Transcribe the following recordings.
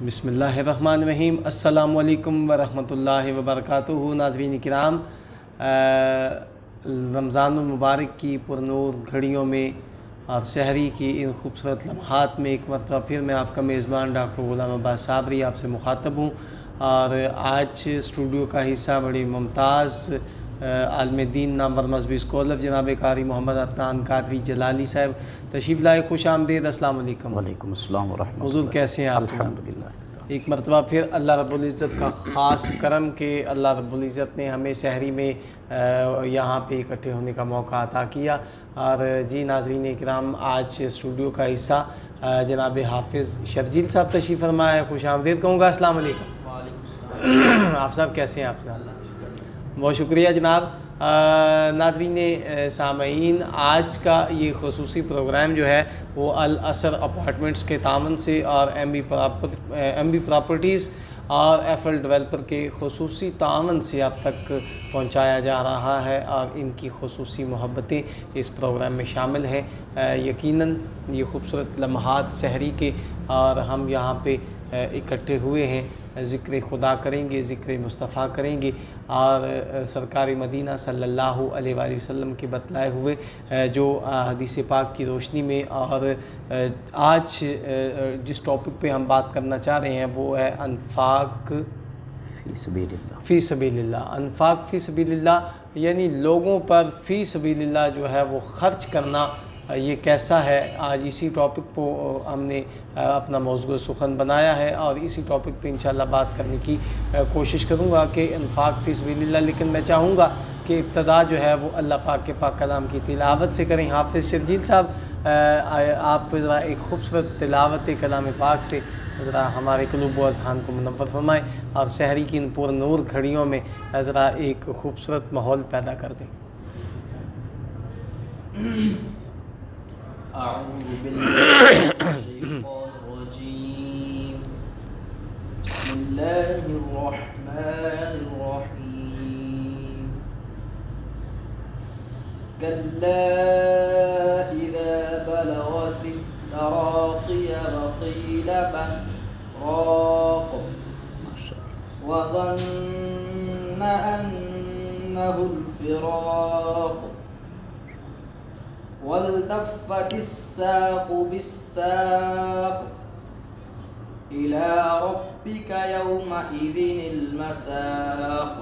بسم اللہ الرحمن الرحیم۔ السلام علیکم ورحمۃ اللہ وبرکاتہ۔ ناظرین کرام، رمضان المبارک کی پرنور گھڑیوں میں اور سحری کی ان خوبصورت لمحات میں ایک مرتبہ پھر میں آپ کا میزبان ڈاکٹر غلام عباس صابری آپ سے مخاطب ہوں، اور آج اسٹوڈیو کا حصہ بڑی ممتاز عالم دین نامور مذہبی اسکالر جناب قاری محمد عدنان قادری جلالی صاحب تشریف لائے۔ خوش آمدید۔ السلام علیکم۔ وعلیکم السلام ورحمۃ اللہ۔ حضور کیسے ہیں آپ؟ الحمدللہ۔ ایک مرتبہ پھر اللہ رب العزت کا خاص کرم کہ اللہ رب العزت نے ہمیں سحری میں یہاں پہ اکٹھے ہونے کا موقع عطا کیا۔ اور جی ناظرین کرام، آج اسٹوڈیو کا حصہ جناب حافظ شرجیل صاحب تشریف فرما ہے۔ خوش آمدید کہوں گا۔ السلام علیکم۔ آپ صاحب کیسے ہیں؟ آپ بہت شکریہ جناب۔ ناظرین سامعین، آج کا یہ خصوصی پروگرام جو ہے وہ الاسر اپارٹمنٹس کے تعاون سے اور ایم بی پراپرٹیز اور ایفل ڈیولپر کے خصوصی تعاون سے آپ تک پہنچایا جا رہا ہے، اور ان کی خصوصی محبتیں اس پروگرام میں شامل ہیں۔ یقیناً یہ خوبصورت لمحات سحری کے، اور ہم یہاں پہ اکٹھے ہوئے ہیں، ذکر خدا کریں گے، ذکر مصطفیٰ کریں گے، اور سرکار مدینہ صلی اللہ علیہ وآلہ وسلم کے بتلائے ہوئے جو حدیث پاک کی روشنی میں، اور آج جس ٹاپک پہ ہم بات کرنا چاہ رہے ہیں وہ ہے انفاق فی سبیل اللہ۔ انفاق فی سبیل اللہ یعنی لوگوں پر فی سبیل اللہ جو ہے وہ خرچ کرنا، یہ کیسا ہے۔ آج اسی ٹاپک کو ہم نے اپنا موضوع سخن بنایا ہے، اور اسی ٹاپک پہ انشاءاللہ بات کرنے کی کوشش کروں گا کہ انفاق فی سبیل اللہ۔ لیکن میں چاہوں گا کہ ابتدا جو ہے وہ اللہ پاک کے پاک کلام کی تلاوت سے کریں۔ حافظ شرجیل صاحب، آپ ذرا ایک خوبصورت تلاوت کلام پاک سے ذرا ہمارے قلوب و اذہان کو منور فرمائیں، اور سحری کی ان پر نور گھڑیوں میں ذرا ایک خوبصورت ماحول پیدا کر دیں۔ اعوذ باللہ من الشیطان الرجیم، بسم اللہ الرحمن الرحیم، کلا اذا بلغت التراقی وقیل من راق وظن انه الفراق والتفت الساق بالساق إلى ربك يومئذ المساق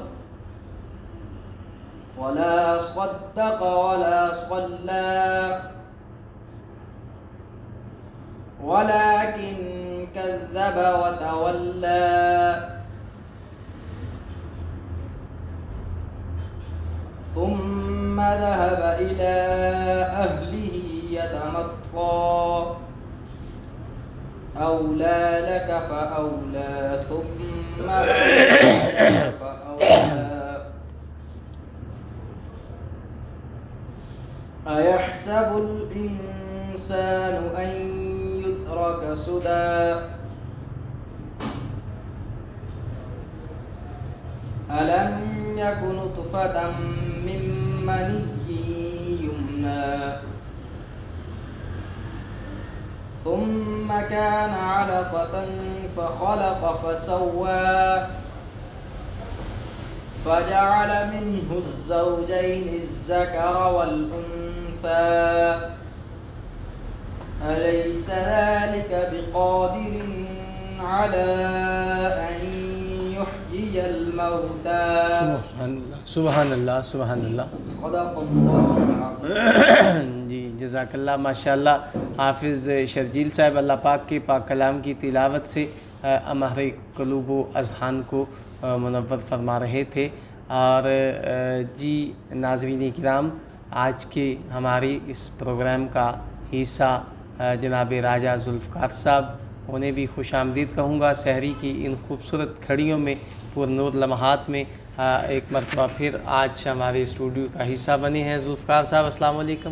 فلا صدق ولا صلى ولكن كذب وتولى ثم ذهب إلى أهله يتمطى أولى لك فأولى ثم أولى لك فأولى أيحسب الإنسان أن يترك سدى ألم يكن نطفة من مني يمنى ثم كان علقة فخلق فسوى فجعل منه الزوجين الذكر والأنثى أليس ذلك بقادر على أن يحيي الموتى سبحان اللہ سبحان اللہ۔ صدق اللہ العظیم۔ جی جزاک اللہ، ماشاءاللہ۔ حافظ شرجیل صاحب اللہ پاک کے پاک کلام کی تلاوت سے ہمارے قلوب و اذہان کو منور فرما رہے تھے۔ اور جی ناظرین کرام، آج کے ہمارے اس پروگرام کا حصہ جناب راجہ ذوالفقار صاحب، انہیں بھی خوش آمدید کہوں گا۔ سحری کی ان خوبصورت گھڑیوں میں، پر نور لمحات میں ایک مرتبہ پھر آج ہمارے اسٹوڈیو کا حصہ بنے ہیں ذوالفقار صاحب۔ السلام علیکم۔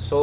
100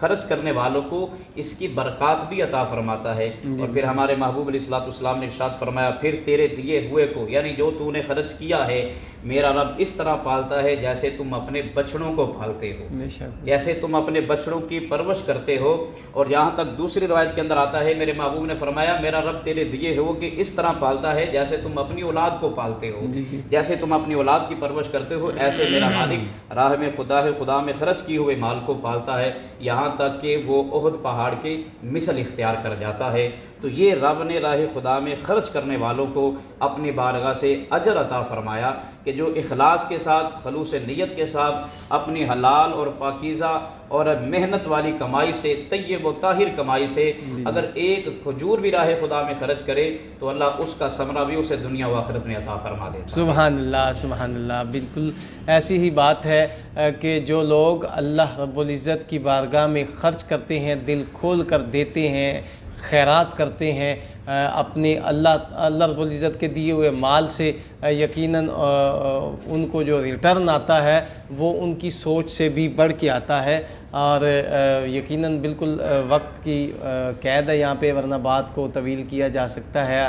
خرچ کرنے والوں کو اس کی برکات بھی عطا فرماتا ہے۔ اور پھر ہمارے محبوب علیہ الصلوۃ والسلام نے ارشاد فرمایا پھر تیرے دیے ہوئے کو یعنی جو تو نے خرچ کیا ہے میرا رب اس طرح پالتا ہے جیسے تم اپنے بچڑوں کو پالتے ہو، جیسے تم اپنے بچڑوں کی پرورش کرتے ہو۔ اور یہاں تک دوسری روایت کے اندر آتا ہے میرے محبوب نے فرمایا میرا رب تیرے دیے ہو کہ اس طرح پالتا ہے جیسے تم اپنی اولاد کو پالتے ہو، جیسے تم اپنی اولاد کی پرورش کرتے ہو ایسے میرا مالک راہ میں خدا میں خرچ کیے ہوئے مال کو پالتا ہے، یہاں تک کہ وہ احد پہاڑ کے مثل اختیار کر جاتا ہے۔ تو یہ رب نے راہ خدا میں خرچ کرنے والوں کو اپنی بارگاہ سے اجر عطا فرمایا کہ جو اخلاص کے ساتھ خلوص نیت کے ساتھ اپنی حلال اور پاکیزہ اور محنت والی کمائی سے طیب و طاہر کمائی سے اگر ایک کھجور بھی راہ خدا میں خرچ کرے تو اللہ اس کا ثمرہ بھی اسے دنیا و آخرت میں عطا فرما دیتا ہے۔ سبحان اللہ سبحان اللہ، بالکل ایسی ہی بات ہے کہ جو لوگ اللہ رب العزت کی بارگاہ میں خرچ کرتے ہیں، دل کھول کر دیتے ہیں، خیرات کرتے ہیں اپنے اللہ رب العزت کے دیے ہوئے مال سے، یقیناً ان کو جو ریٹرن آتا ہے وہ ان کی سوچ سے بھی بڑھ کے آتا ہے۔ اور یقیناً بالکل وقت کی قید ہے یہاں پہ، ورنہ بات کو طویل کیا جا سکتا ہے۔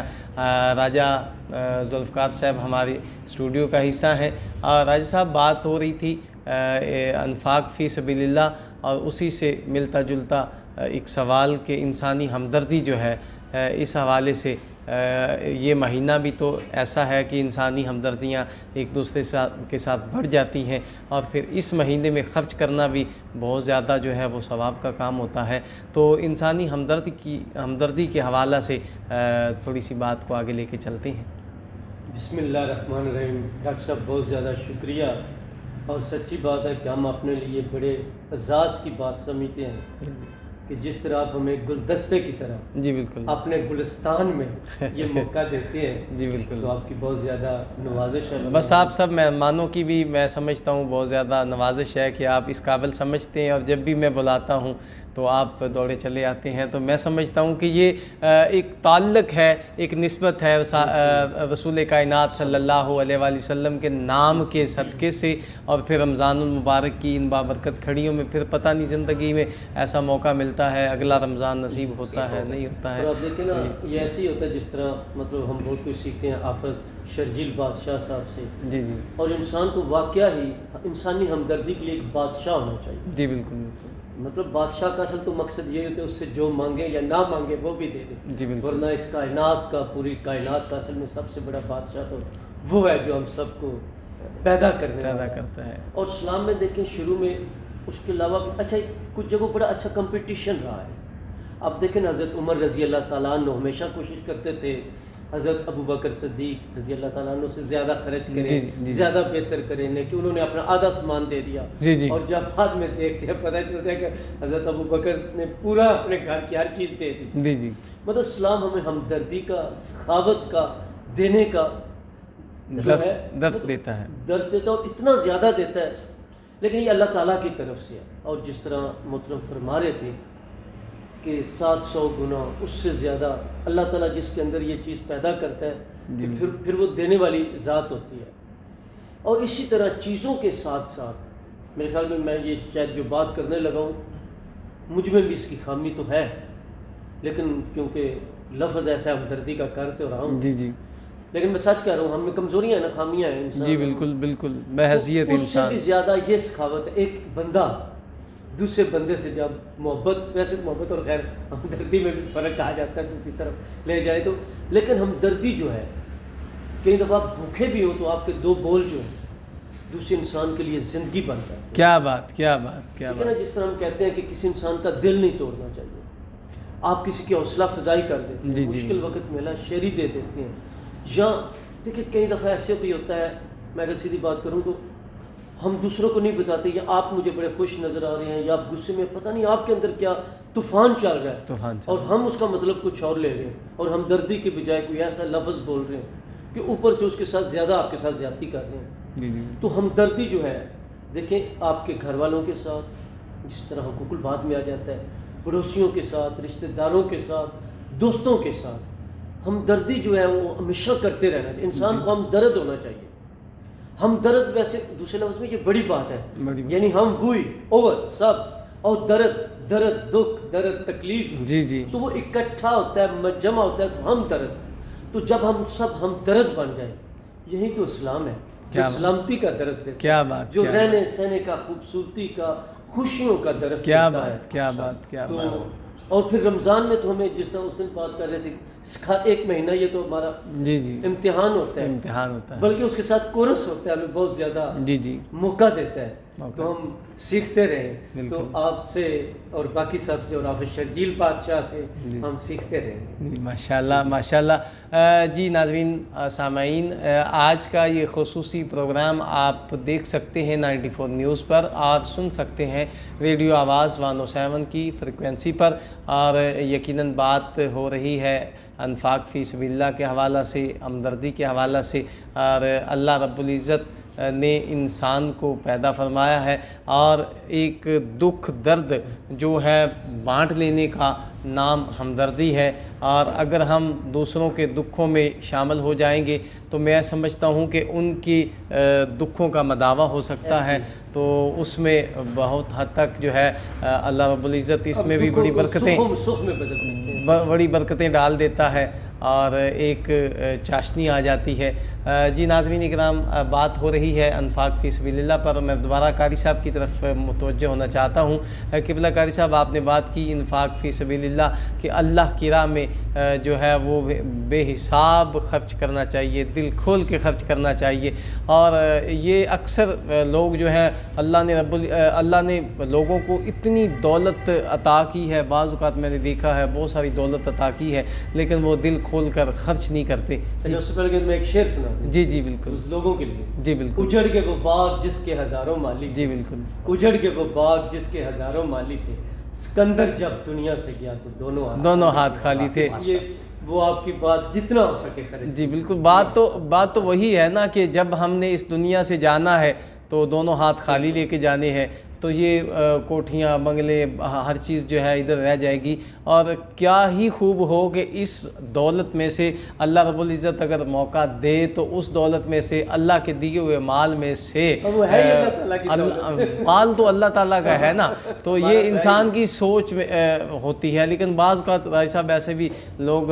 راجہ ذوالفقار صاحب ہمارے اسٹوڈیو کا حصہ ہیں، اور راجہ صاحب بات ہو رہی تھی انفاق فی سبیل اللہ، اور اسی سے ملتا جلتا ایک سوال کہ انسانی ہمدردی جو ہے اس حوالے سے یہ مہینہ بھی تو ایسا ہے کہ انسانی ہمدردیاں ایک دوسرے کے ساتھ بڑھ جاتی ہیں، اور پھر اس مہینے میں خرچ کرنا بھی بہت زیادہ جو ہے وہ ثواب کا کام ہوتا ہے۔ تو انسانی ہمدردی کے حوالہ سے تھوڑی سی بات کو آگے لے کے چلتے ہیں۔ بسم اللہ الرحمن الرحیم۔ ڈاکٹر صاحب بہت زیادہ شکریہ، اور سچی بات ہے کہ ہم اپنے لیے بڑے اعزاز کی بات سمجھتے ہیں کہ جس طرح آپ ہمیں گلدستے کی طرح جی بالکل اپنے گلستان میں یہ موقع دیتے ہیں، جی بالکل، تو آپ کی بہت زیادہ نوازش ہے۔ بس آپ سب مہمانوں کی بھی میں سمجھتا ہوں بہت زیادہ نوازش ہے کہ آپ اس قابل سمجھتے ہیں، اور جب بھی میں بلاتا ہوں تو آپ دوڑے چلے آتے ہیں۔ تو میں سمجھتا ہوں کہ یہ ایک تعلق ہے، ایک نسبت ہے رسول کائنات صلی اللہ علیہ وآلہ وسلم کے نام کے صدقے سے، اور پھر رمضان المبارک کی ان بابرکت کھڑیوں میں پھر پتہ نہیں زندگی میں ایسا موقع ملتا ہے، اگلا رمضان نصیب ہوتا ہے نہیں ہوتا ہے۔ اور آپ دیکھیں نا یہ ایسے ہی ہوتا ہے جس طرح مطلب ہم بہت کچھ سیکھتے ہیں حافظ شرجیل بادشاہ صاحب سے، جی جی، اور انسان کو واقعہ ہی انسانی ہمدردی کے لیے ایک بادشاہ ہونا چاہیے۔ جی بالکل بالکل، مطلب بادشاہ کا اصل تو مقصد یہ ہوتا ہے اس سے جو مانگے یا نہ مانگے وہ بھی دے دے، جی بالکل، ورنہ اس کائنات کا پوری کائنات کا اصل میں سب سے بڑا بادشاہ تو وہ ہے جو ہم سب کو پیدا کرتا ہے۔ اور اسلام میں دیکھیں شروع میں اس کے علاوہ اچھا کچھ جگہوں بڑا اچھا کمپٹیشن رہا ہے۔ اب دیکھیں حضرت عمر رضی اللہ تعالیٰ عنہ ہمیشہ کوشش کرتے تھے حضرت ابو بکر صدیق رضی اللہ تعالیٰ عنہ سے زیادہ خرچ کریں، زیادہ بہتر کریں، لیکن انہوں نے اپنا آدھا سامان دے دیا۔ اور جب بعد میں دیکھتے ہیں پتہ چلتا ہے کہ حضرت ابو بکر نے پورا اپنے گھر کی ہر چیز دے دی۔ مطلب اسلام ہمیں ہمدردی کا، سخاوت کا، دینے کا درس دیتا ہے، اور اتنا زیادہ دیتا ہے، لیکن یہ اللہ تعالیٰ کی طرف سے ہے۔ اور جس طرح محترم فرما رہے تھے کہ 700 گنا اس سے زیادہ اللہ تعالیٰ جس کے اندر یہ چیز پیدا کرتا ہے کہ پھر وہ دینے والی ذات ہوتی ہے۔ اور اسی طرح چیزوں کے ساتھ ساتھ میرے خیال میں یہ شاید جو بات کرنے لگا ہوں مجھ میں بھی اس کی خامی تو ہے، لیکن کیونکہ لفظ ایسا ہمدردی کا کرتے ہو رہا ہوں، جی جی، لیکن میں سچ کہہ رہا ہوں ہم میں کمزوریاں ہیں نا، خامیاں ہیں انسان، جی بالکل بالکل، بحیثیت اس سے انسان بھی زیادہ یہ سخاوت ہے۔ ایک بندہ دوسرے بندے سے جب محبت، ویسے محبت اور غیر ہمدردی میں بھی فرق کہا جاتا ہے دوسری طرف لے جائے تو، لیکن ہمدردی جو ہے کئی دفعہ آپ بھوکے بھی ہو تو آپ کے دو بول جو ہیں دوسرے انسان کے لیے زندگی بن جاتی ہے۔ کیا بات کیا بات کیا بات، جس طرح ہم کہتے ہیں کہ کسی انسان کا دل نہیں توڑنا چاہیے، آپ کسی کی حوصلہ افزائی کر دیتے ہیں، مشکل وقت میں اللہ شعری دے دیتے ہیں۔ یا دیکھیں کئی دفعہ ایسے بھی ہوتا ہے، میں اگر سیدھی بات کروں تو ہم دوسروں کو نہیں بتاتے، یا آپ مجھے بڑے خوش نظر آ رہے ہیں یا آپ غصے میں، پتہ نہیں آپ کے اندر کیا طوفان چل رہا ہے، اور ہم اس کا مطلب کچھ اور لے رہے ہیں، اور ہمدردی کے بجائے کوئی ایسا لفظ بول رہے ہیں کہ اوپر سے اس کے ساتھ زیادہ آپ کے ساتھ زیادتی کر رہے ہیں۔ تو ہمدردی جو ہے دیکھیں آپ کے گھر والوں کے ساتھ جس طرح حقوق البات میں آ جاتا ہے، پڑوسیوں کے ساتھ، رشتہ داروں کے ساتھ، دوستوں کے ساتھ ہمدردی جو ہے وہ ہمیشہ کرتے رہنا چاہیے۔ انسان کو ہمدرد ہونا چاہیے۔ ہمدرد ویسے دوسرے لفظ میں یہ بڑی بات ہے، یعنی ہم وہی اوور سب اور درد دکھ تکلیف جی جی تو وہ اکٹھا ہوتا ہے جمع ہوتا ہے تو ہم درد. تو جب ہم درد بن جائیں یہی تو اسلام ہے جو سلامتی کا درس دیتا ہے, کیا بات, جو رہنے سہنے کا خوبصورتی کا خوشیوں کا درس دیتا ہے. کیا بات. اور پھر رمضان میں تو ہمیں جس طرح اس دن بات کر رہے تھے ایک مہینہ یہ تو ہمارا امتحان ہوتا ہے بلکہ اس کے ساتھ کورس ہوتا ہے, ہمیں بہت زیادہ موقع دیتا ہے تو ہم سیکھتے رہیں. تو آپ سے اور باقی سب سے اور آپ شرجیل بادشاہ سے ہم سیکھتے رہیں. ماشاءاللہ ماشاءاللہ. جی ناظرین سامعین, آج کا یہ خصوصی پروگرام آپ دیکھ سکتے ہیں 94 نیوز پر اور سن سکتے ہیں ریڈیو آواز 107 کی فریکوینسی پر. اور یقیناً بات ہو رہی ہے انفاق فی سبیل اللہ کے حوالہ سے, ہمدردی کے حوالہ سے. اور اللہ رب العزت نے انسان کو پیدا فرمایا ہے اور ایک دکھ درد جو ہے بانٹ لینے کا نام ہمدردی ہے. اور اگر ہم دوسروں کے دکھوں میں شامل ہو جائیں گے تو میں سمجھتا ہوں کہ ان کی دکھوں کا مداوع ہو سکتا ہے. تو اس میں بہت حد تک جو ہے اللہ رب العزت اس میں بھی بڑی برکتیں ڈال دیتا ہے اور ایک چاشنی آ جاتی ہے. جی ناظرین اکرام, بات ہو رہی ہے انفاق فی سبیل اللہ پر. میں دوبارہ قاری صاحب کی طرف متوجہ ہونا چاہتا ہوں. قبلہ قاری صاحب, آپ نے بات کی انفاق فی سبیل اللہ کہ اللہ کی راہ میں جو ہے وہ بے حساب خرچ کرنا چاہیے, دل کھول کے خرچ کرنا چاہیے. اور یہ اکثر لوگ جو ہیں اللہ نے لوگوں کو اتنی دولت عطا کی ہے, بعض اوقات میں نے دیکھا ہے بہت ساری دولت عطا کی ہے لیکن وہ دل کھول کر خرچ نہیں کرتے. اس سے پہلے میں ایک شعر سنا. جی جی بالکل, لوگوں کے لیے. جی بالکل. اجڑ کے وہ باغ جس کے ہزاروں مالی. جی بالکل. اجڑ کے وہ باغ جس کے ہزاروں مالی تھے, سکندر جب دنیا سے گیا تو دونوں ہاتھ خالی تھے. وہ آپ کی بات جتنا ہو سکے خرچ. جی بالکل. بات تو وہی ہے نا کہ جب ہم نے اس دنیا سے جانا ہے تو دونوں ہاتھ خالی لے کے جانے ہیں. تو یہ کوٹھیاں بنگلے ہر چیز جو ہے ادھر رہ جائے گی. اور کیا ہی خوب ہو کہ اس دولت میں سے اللہ رب العزت اگر موقع دے تو اس دولت میں سے اللہ کے دیے ہوئے مال میں سے, مال تو اللہ تعالیٰ کا ہے نا, تو یہ انسان کی سوچ میں ہوتی ہے. لیکن بعض اوقات بھائی صاحب ایسے بھی لوگ,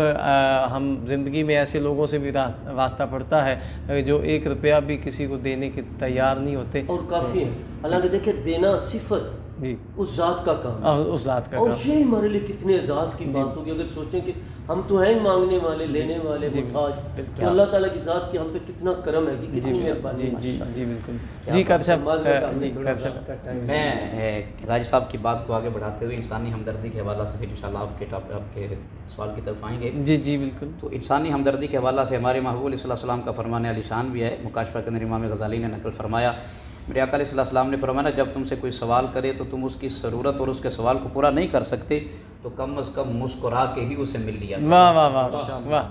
ہم زندگی میں ایسے لوگوں سے بھی واسطہ پڑتا ہے جو 1 روپیہ بھی کسی کو دینے کے تیار نہیں ہوتے. اور کافی ہے حالانکہ دیکھیں دینا صفت جی اس ذات کا کام ہے, اس ذات کا اور کام. یہ ہمارے لیے کتنے اعزاز کی بات ہوگی اگر سوچیں کہ ہم تو ہیں مانگنے والے, لینے والے, محتاج. تو اللہ تعالیٰ کی ذات کی ہم پہ کتنا کرم ہے کہ کتنی مہربانی. جی بالکل. جی قاری صاحب, میں راج صاحب کی بات کو آگے بڑھاتے ہوئے انسانی ہمدردی کے حوالہ سے پھر انشاءاللہ آپ کے سوال کی طرف آئیں گے. جی بالکل. تو انسانی ہمدردی کے حوالہ سے ہمارے محبوب علیہ صلی اللہ علیہ وسلم کا فرمان علی شان بھی ہے. مکاشفہ کے اندر امام غزالی نے نقل فرمایا, میرے آقا علیہ السلام نے فرمایا جب تم سے کوئی سوال کرے تو تم اس کی ضرورت اور اس کے سوال کو پورا نہیں کر سکتے تو کم از کم مسکرا کے ہی اسے مل لیا. واہ واہ واہ واہ.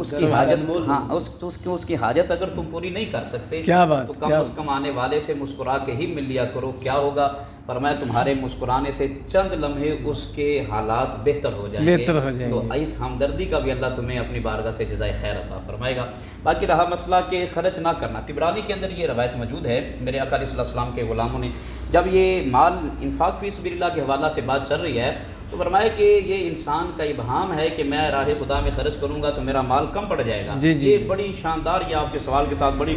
اس کی حاجت, ہاں اس کی حاجت اگر تم پوری نہیں کر سکتے تو کم از کم آنے والے سے مسکرا کے ہی مل لیا کرو. کیا ہوگا فرمایا تمہارے مسکرانے سے چند لمحے اس کے حالات بہتر ہو جائیں گے. تو اس ہمدردی کا بھی اللہ تمہیں اپنی بارگاہ سے جزائے خیر عطا فرمائے گا. باقی رہا مسئلہ کہ خرچ نہ کرنا, طبرانی کے اندر یہ روایت موجود ہے میرے آقا علیہ السلام کے غلاموں نے جب یہ مال انفاق فی سبیل اللہ کے حوالہ سے بات چل رہی ہے تو فرمایا کہ یہ انسان کا ابہام ہے کہ میں راہ خدا میں خرچ کروں گا تو میرا مال کم پڑ جائے گا. یہ بڑی شاندار, یہ آپ کے سوال کے ساتھ بڑی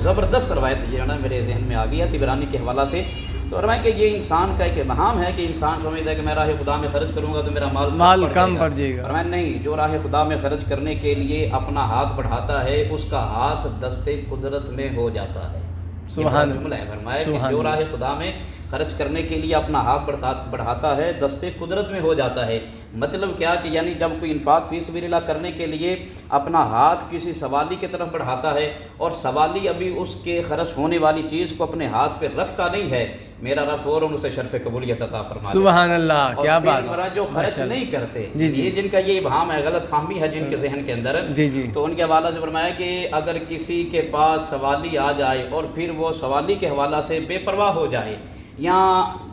زبردست روایت یہ نا میرے ذہن میں آ گئی ہے طبرانی کے حوالہ سے. تو فرمایا کہ یہ انسان کا ایک ابہام ہے کہ انسان سمجھتا ہے کہ میں راہ خدا میں خرچ کروں گا تو میرا مال کم پڑ جائے گا. فرمایا نہیں, جو راہ خدا میں خرچ کرنے کے لیے اپنا ہاتھ بڑھاتا ہے اس کا ہاتھ دستے قدرت میں ہو جاتا ہے. سبحان جملہ ہے. فرمایا کہ جو راہ خدا میں خرچ کرنے کے لیے اپنا ہاتھ بڑھاتا ہے دستے قدرت میں ہو جاتا ہے. مطلب کیا کہ یعنی جب کوئی انفاق فی سبیل اللہ کرنے کے لیے اپنا ہاتھ کسی سوالی کی طرف بڑھاتا ہے اور سوالی ابھی اس کے خرچ ہونے والی چیز کو اپنے ہاتھ پہ رکھتا نہیں ہے, میرا رب فوراً اسے شرف قبولیت عطا فرما. سبحان اللہ, کیا بات. جو خرچ نہیں کرتے, یہ جن کا یہ ابہام ہے, غلط فہمی ہے جن کے ذہن کے اندر, تو ان کے حوالہ سے فرمایا کہ اگر کسی کے پاس سوالی آ جائے اور پھر وہ سوالی کے حوالہ سے بے پرواہ ہو جائے, یا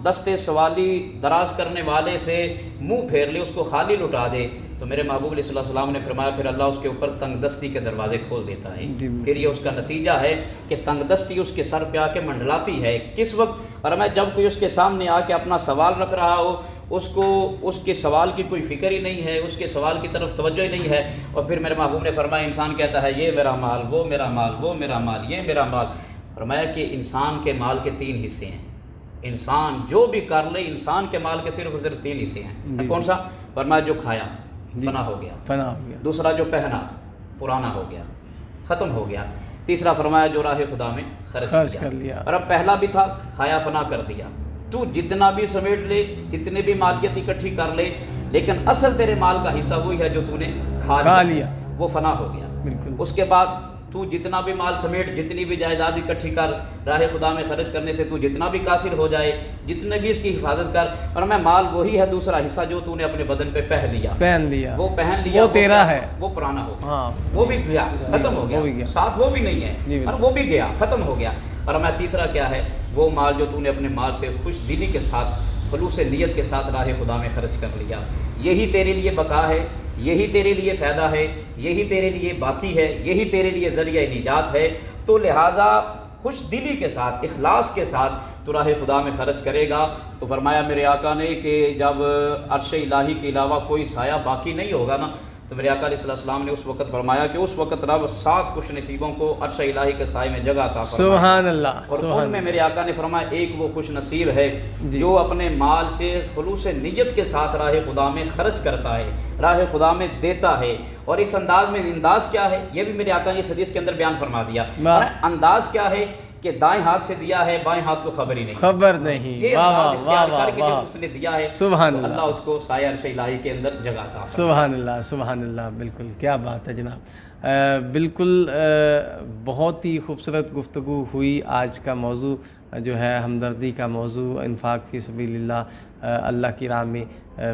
دستے سوالی دراز کرنے والے سے منہ پھیر لے، اس کو خالی لٹا دے، تو میرے محبوب علیہ الصلوۃ والسلام نے فرمایا پھر اللہ اس کے اوپر تنگ دستی کے دروازے کھول دیتا ہے۔ پھر یہ اس کا نتیجہ ہے کہ تنگ دستی اس کے سر پہ آ کے منڈلاتی ہے۔ کس وقت؟ فرمایا جب کوئی اس کے سامنے آ کے اپنا سوال رکھ رہا ہو، اس کو اس کے سوال کی کوئی فکر ہی نہیں ہے، اس کے سوال کی طرف توجہ ہی نہیں ہے، اور پھر میرے محبوب نے فرمایا انسان کہتا ہے یہ میرا مال، وہ میرا مال، وہ میرا مال، یہ میرا مال۔ فرمایا کہ انسان کے مال کے 3 حصے ہیں، انسان جو بھی کر لے انسان کے مال کے صرف اور صرف 3 حصے ہیں۔ کون سا؟ فرمایا جو کھایا فنا ہو گیا، دوسرا جو پہنا پرانا ہو گیا، ختم ہو گیا، تیسرا فرمایا جو راہ خدا میں خرچ کر لیا۔ اور اب پہلا بھی تھا، کھایا فنا کر دیا۔ تو جتنا بھی سمیٹ لے، جتنے بھی مالیت اکٹھی کر لے، لیکن اصل تیرے مال کا حصہ وہی ہے جو تو نے کھا لیا، وہ فنا ہو گیا۔ بالکل۔ اس کے بعد تو جتنا بھی مال سمیٹ، جتنی بھی جائیداد اکٹھی کر، راہ خدا میں خرچ کرنے سے تو جتنا بھی قاصر ہو جائے، جتنے بھی اس کی حفاظت کر، اور میں مال وہی ہے دوسرا حصہ جو تو نے اپنے بدن پہ پہن لیا، وہ پہن لیا، وہ تیرا ہے، وہ پرانا ہو گیا، وہ بھی گیا، ختم ہو گیا، ساتھ وہ بھی نہیں ہے، اور وہ بھی گیا، ختم ہو گیا۔ اور میں تیسرا کیا ہے؟ وہ مال جو تو نے اپنے مال سے خوش دلی کے ساتھ، خلوص نیت کے ساتھ راہ خدا میں خرچ کر لیا، یہی تیرے لیے بقا ہے، یہی تیرے لیے فائدہ ہے، یہی تیرے لیے باقی ہے، یہی تیرے لیے ذریعہ نجات ہے۔ تو لہٰذا خوش دلی کے ساتھ، اخلاص کے ساتھ تو راہ خدا میں خرچ کرے گا۔ تو فرمایا میرے آقا نے کہ جب عرش الہی کے علاوہ کوئی سایہ باقی نہیں ہوگا نا، تو میرے آقا علیہ السلام نے اس وقت فرمایا کہ اس وقت رب 7 خوش نصیبوں کو عرش الہی کے سائے میں جگہ عطا فرمائے۔ سبحان اللہ۔ اور ان میں میرے آقا نے فرمایا ایک وہ خوش نصیب ہے جو اپنے مال سے خلوص نیت کے ساتھ راہ خدا میں خرچ کرتا ہے، راہ خدا میں دیتا ہے۔ اور اس انداز میں انداز کیا ہے، یہ بھی میرے آقا نے اس حدیث کے اندر بیان فرما دیا۔ انداز کیا ہے کہ دائیں ہاتھ سے دیا ہے، بائیں ہاتھ کو خبر ہی نہیں، خبر نہیں۔ یہ انداز اختیار کر کے جو اس نے دیا ہے، سبحان اللہ، اللہ اس کو سایہ عرش الہی کے اندر جگہ عطا فرمائے۔ سبحان اللہ، سبحان اللہ، بالکل کیا بات ہے جناب۔ بالکل بہت ہی خوبصورت گفتگو ہوئی۔ آج کا موضوع جو ہے ہمدردی کا موضوع، انفاق فی سبیل اللہ، اللہ کی راہ میں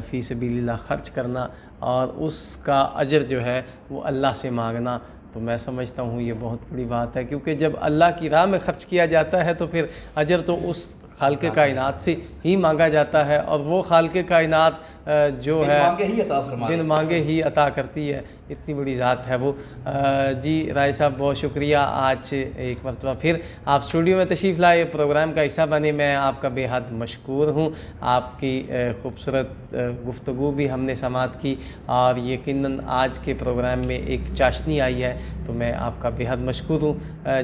فی سبیل اللہ خرچ کرنا اور اس کا اجر جو ہے وہ اللہ سے مانگنا، تو میں سمجھتا ہوں یہ بہت بڑی بات ہے، کیونکہ جب اللہ کی راہ میں خرچ کیا جاتا ہے تو پھر اجر تو اس خالق کائنات سے ہی مانگا جاتا ہے، اور وہ خالق کائنات جو ہے بن مانگے ہی عطا کرتی ہے، اتنی بڑی ذات ہے وہ۔ جی رائے صاحب بہت شکریہ، آج ایک مرتبہ پھر آپ اسٹوڈیو میں تشریف لائے، پروگرام کا حصہ بنے، میں آپ کا بے حد مشکور ہوں۔ آپ کی خوبصورت گفتگو بھی ہم نے سماعت کی، اور یقیناً آج کے پروگرام میں ایک چاشنی آئی ہے، تو میں آپ کا بے حد مشکور ہوں۔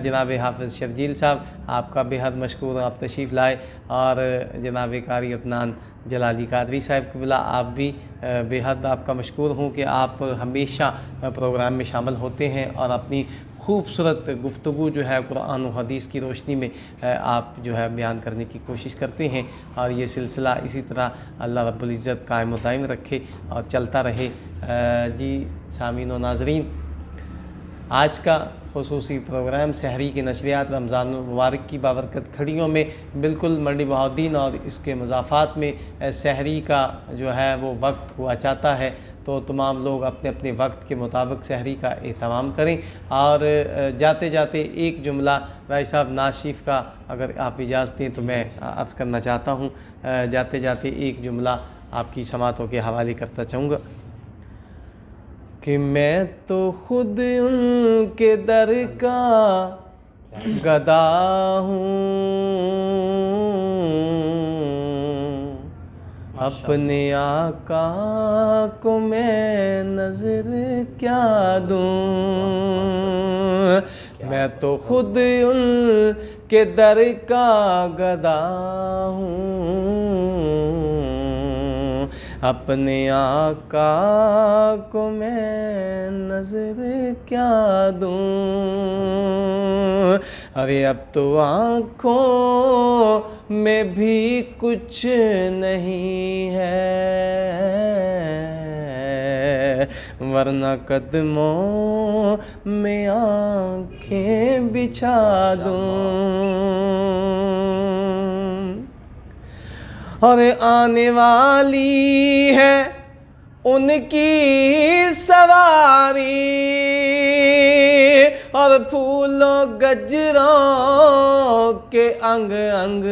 جناب حافظ شرجیل صاحب آپ کا بے حد مشکور ہوں، آپ تشریف لائے، اور جناب قاری عدنان جلالی قادری صاحب قبلہ آپ بھی بے حد آپ کا مشکور ہوں کہ آپ ہمیشہ پروگرام میں شامل ہوتے ہیں اور اپنی خوبصورت گفتگو جو ہے قرآن و حدیث کی روشنی میں آپ جو ہے بیان کرنے کی کوشش کرتے ہیں، اور یہ سلسلہ اسی طرح اللہ رب العزت قائم و دائم رکھے اور چلتا رہے۔ جی سامعین و ناظرین، آج کا خصوصی پروگرام سحری کی نشریات رمضان المبارک کی بابرکت گھڑیوں میں بالکل منڈی بہاؤالدین اور اس کے مضافات میں سحری کا جو ہے وہ وقت ہوا چاہتا ہے، تو تمام لوگ اپنے اپنے وقت کے مطابق سحری کا اہتمام کریں۔ اور جاتے جاتے ایک جملہ رائے صاحب ناز شریف کا اگر آپ اجازت دیں تو میں عرض کرنا چاہتا ہوں، جاتے جاتے ایک جملہ آپ کی سماعتوں کے حوالے کرتا چاہوں گا کہ میں تو خود ان کے در کا گدا ہوں، اپنے آقا کو میں نظر کیا دوں، میں تو خود ان کے در کا گدا ہوں، اپنے آقا کو میں نظر کیا دوں، ارے اب تو آنکھوں میں بھی کچھ نہیں ہے، ورنہ قدموں میں آنکھیں بچھا دوں، اور آنے والی ہے ان کی سواری، اور پھولوں گجروں کے انگ انگ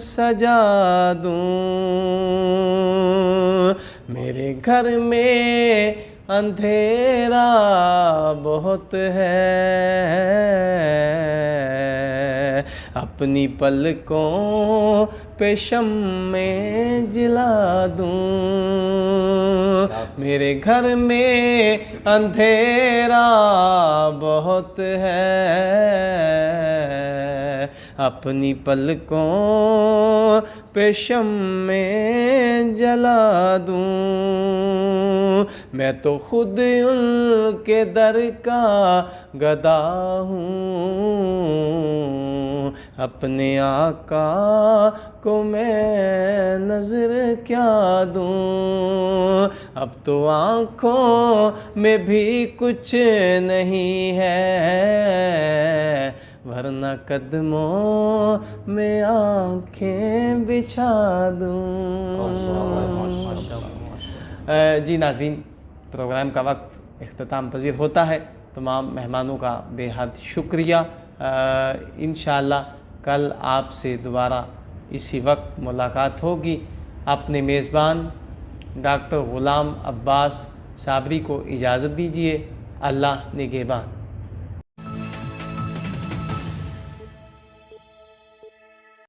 سجا دوں، میرے گھر میں اندھیرا بہت ہے، اپنی پلکوں پہ شمع جلا دوں، میرے گھر میں اندھیرا بہت ہے، اپنی پلکوں پہ شمع جلا دوں، میں تو خود ان کے در کا گدا ہوں، اپنے آقا کو میں نظر کیا دوں، اب تو آنکھوں میں بھی کچھ نہیں ہے، ورنہ قدموں میں آنکھیں بچھا دوں۔ جی ناظرین، پروگرام کا وقت اختتام پذیر ہوتا ہے، تمام مہمانوں کا بے حد شکریہ۔ انشاءاللہ کل آپ سے دوبارہ اسی وقت ملاقات ہوگی۔ اپنے میزبان ڈاکٹر غلام عباس صابری کو اجازت دیجیے۔ اللہ نگہبان۔